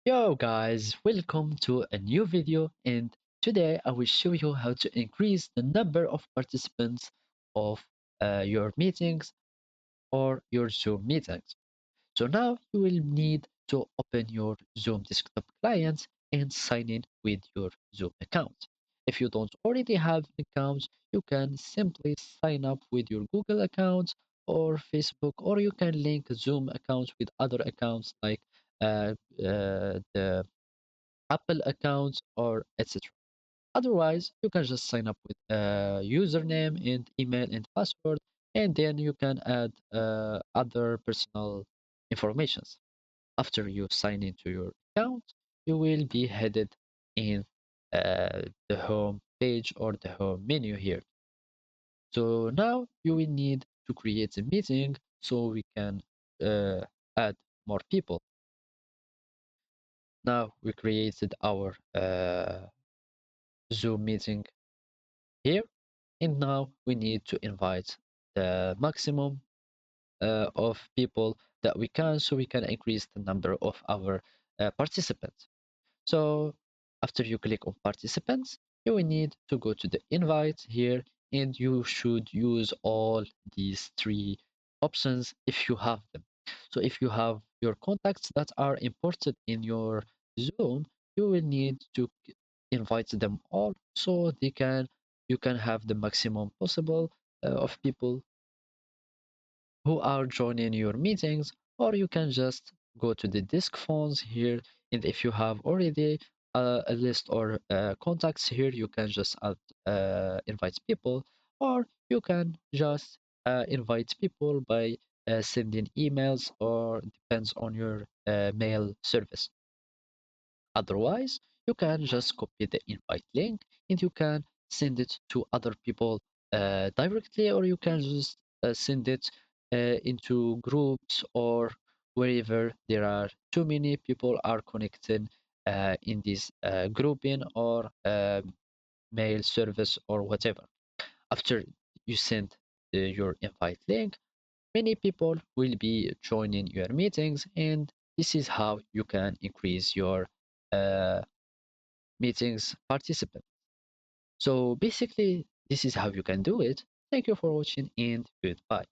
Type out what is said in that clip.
Yo guys, welcome to a new video, and today I will show you how to increase the number of participants of your meetings or your Zoom meetings. So now you will need to open your Zoom desktop client and sign in with your Zoom account. If you don't already have an account, you can simply sign up with your Google account or Facebook, or you can link Zoom accounts with other accounts like the Apple account or etc. Otherwise, you can just sign up with a username and email and password, and then you can add other personal informations. After you sign into your account, you will be headed in the home page or the home menu here. So now you will need to create a meeting so we can add more people. Now we created our Zoom meeting here. And now we need to invite the maximum of people that we can so we can increase the number of our participants. So after you click on participants, you will need to go to the invite here and you should use all these three options if you have them. So if you have your contacts that are imported in your Zoom, you will need to invite them all so you can have the maximum possible of people who are joining your meetings, or you can just go to the disk phones here, and if you have already a list or contacts here, you can just add, invite people, or you can just invite people by sending emails, or depends on your mail service. Otherwise, you can just copy the invite link and you can send it to other people directly, or you can just send it into groups or wherever there are too many people are connected in this grouping or mail service or whatever. After you send your invite link, many people will be joining your meetings, and this is how you can increase your uh, meetings participant. So basically, this is how you can do it. Thank you for watching and goodbye.